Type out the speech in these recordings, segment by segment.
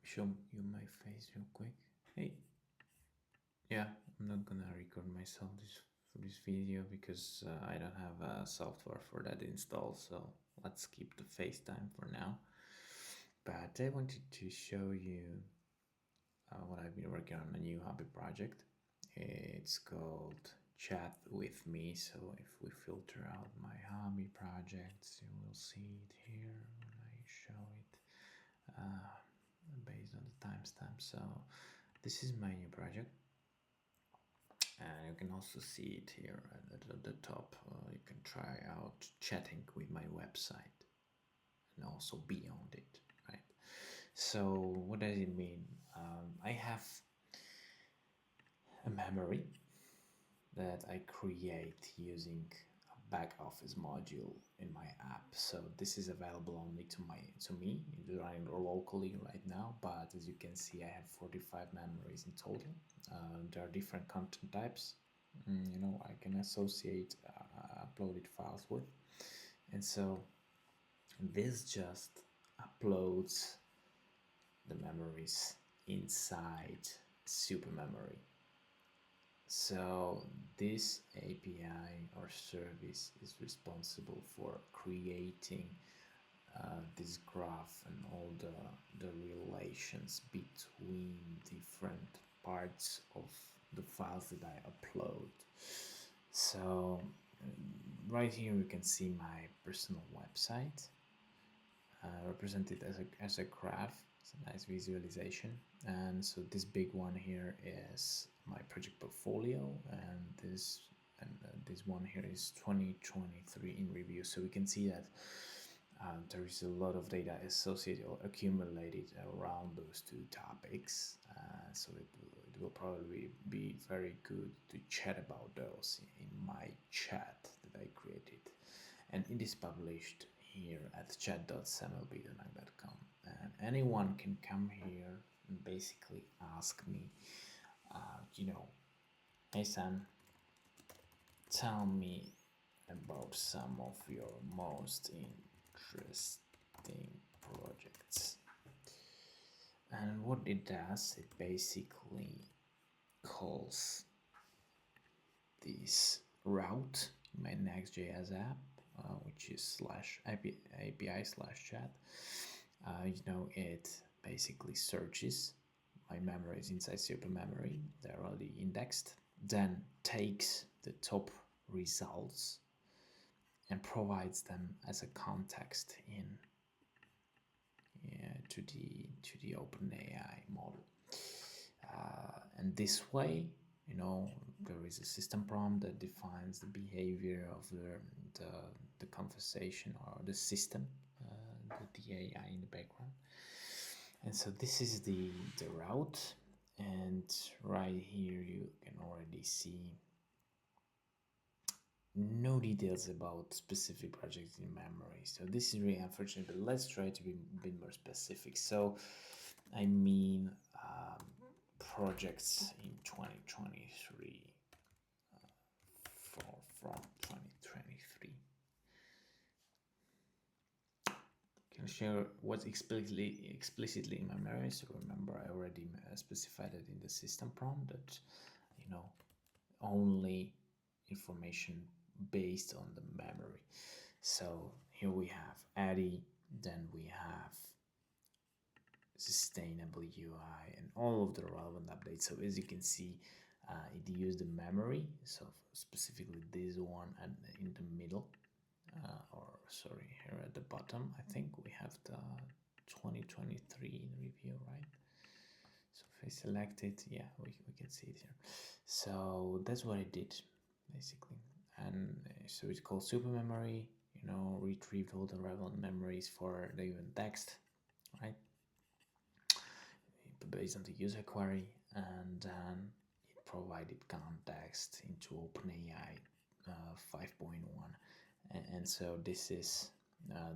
show you my face real quick. Hey, yeah, I'm not gonna record myself for this video because I don't have software for that installed, so let's keep the FaceTime for now. But I wanted to show you what I've been working on, a new hobby project. It's called Chat with Me. So if we filter out my hobby projects, you will see it here when I show it based on the timestamp. So this is my new project, and you can also see it here at the top. You can try out chatting with my website and also beyond it, right? So what does it mean? I have a memory that I create using a back office module in my app. So this is available only to me. It's running locally right now, but as you can see, I have 45 memories in total. There are different content types. I can associate uploaded files with, and so this just uploads the memories inside Supermemory. So this API or service is responsible for creating this graph and all the relations between different parts of the files that I upload. So right here you can see my personal website represented as a graph. It's a nice visualization. And so this big one here is my project portfolio, and this one here is 2023 in review. So we can see that there is a lot of data associated or accumulated around those two topics. So it will probably be very good to chat about those in my chat that I created, and it is published here at chat.samlbitonak.com, and anyone can come here and basically ask me, hey Sam, tell me about some of your most interesting projects. And what it does, it basically calls this route in my Next.js app, which is /API /chat. It basically searches my memories inside Supermemory. They're already indexed. Then takes the top results and provides them as a context to the OpenAI model. And this way, there is a system prompt that defines the behavior of the conversation or the system, the AI in the background. And so this is the route, and right here you can already see no details about specific projects in memory. So this is really unfortunate, but let's try to be a bit more specific. So I mean projects in 2023 from 2023. Can share what's explicitly in my memory. So remember, I already specified it in the system prompt that only information based on the memory. So here we have Addy, then we have sustainable UI and all of the relevant updates. So as you can see, it used the memory, so specifically this one, and in the middle, here at the bottom, I think we have the 2023 in review, right? So if I select it, yeah, we can see it here. So that's what I did basically, and so it's called Supermemory. Retrieved all the relevant memories for the event text, right? Based on the user query, and then it provided context into OpenAI 5.1, and so this is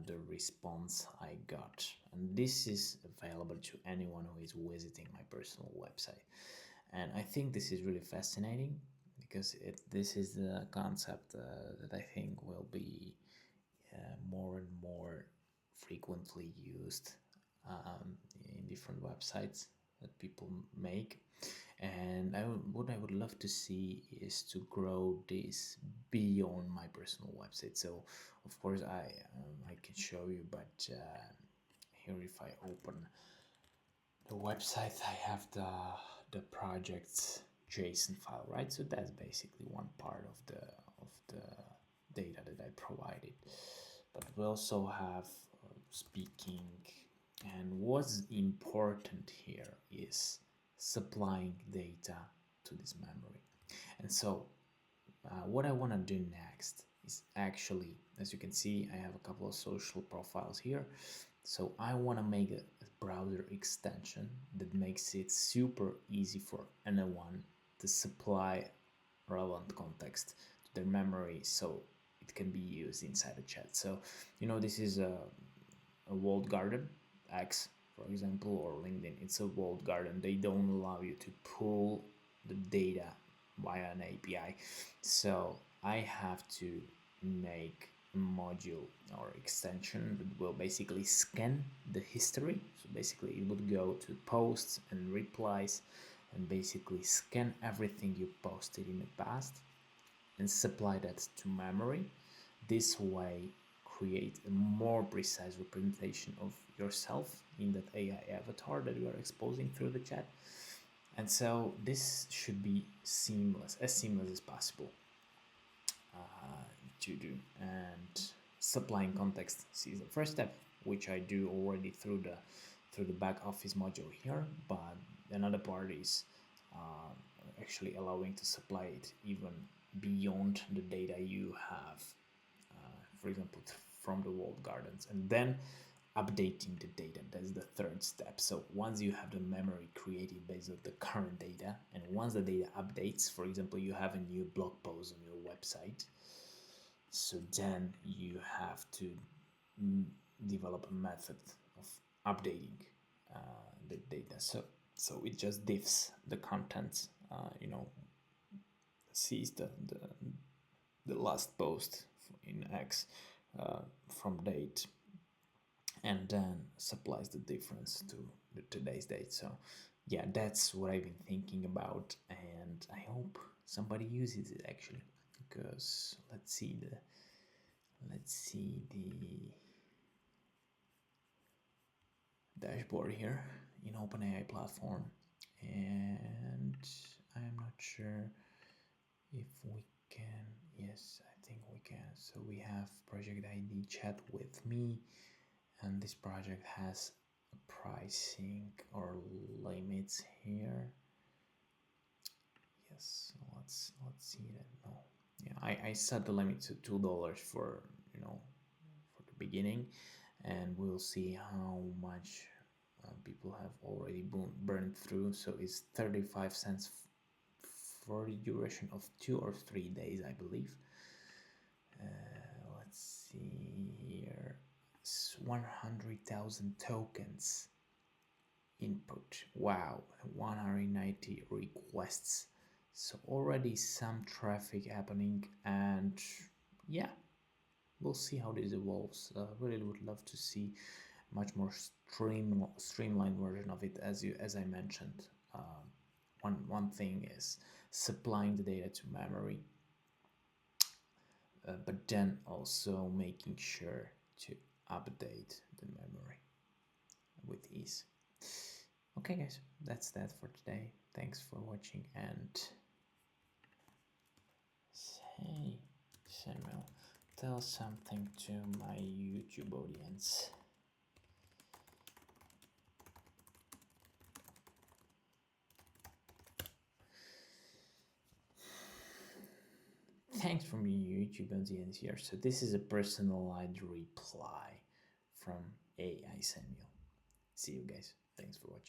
the response I got, and this is available to anyone who is visiting my personal website. And I think this is really fascinating because this is the concept that I think will be more and more frequently used in different websites that people make. And what I would love to see is to grow this beyond my personal website. So of course I can show you, but here if I open the website, I have the project's JSON file, right? So that's basically one part of the data that I provided. But we also have speaking, and what's important here is supplying data to this memory. And so what I want to do next is actually, as you can see, I have a couple of social profiles here. So I want to make a browser extension that makes it super easy for anyone to supply relevant context to their memory, so it can be used inside the chat. So this is a walled garden X, for example, or LinkedIn. It's a walled garden. They don't allow you to pull the data via an API. So I have to make a module or extension that will basically scan the history. So basically it would go to posts and replies and basically scan everything you posted in the past and supply that to memory. This way create a more precise representation of yourself in that AI avatar that you are exposing through the chat. And so this should be seamless as possible to do. And supplying context is the first step, which I do already through the back office module here. But another part is actually allowing to supply it even beyond the data you have, for example, from the walled gardens, and then updating the data. That's the third step. So once you have the memory created based on the current data, and once the data updates, for example, you have a new blog post on your website, so then you have to develop a method of updating the data. So it just diffs the contents, sees the last post in X from date, and then supplies the difference to today's date. So yeah, that's what I've been thinking about, and I hope somebody uses it actually, because let's see the dashboard here in OpenAI platform, and I'm not sure if we can. Yes, I think we can. So we have project ID chat with me, and this project has a pricing or limits here. Yes, let's see that. No, yeah, I set the limit to $2 for for the beginning, and we'll see how much people have already burned through. So it's 35 cents for the duration of 2 or 3 days, I believe. Let's see here. 100,000 tokens input. Wow, 190 requests. So already some traffic happening, and yeah, we'll see how this evolves. Really would love to see much more streamlined version of it, as I mentioned. One thing is supplying the data to memory, but then also making sure to update the memory with ease. Okay guys, that's that for today. Thanks for watching, and hey Samuel, tell something to my YouTube audience. Thanks from your YouTube audience here. So this is a personalized reply from AI Samuel. See you guys. Thanks for watching.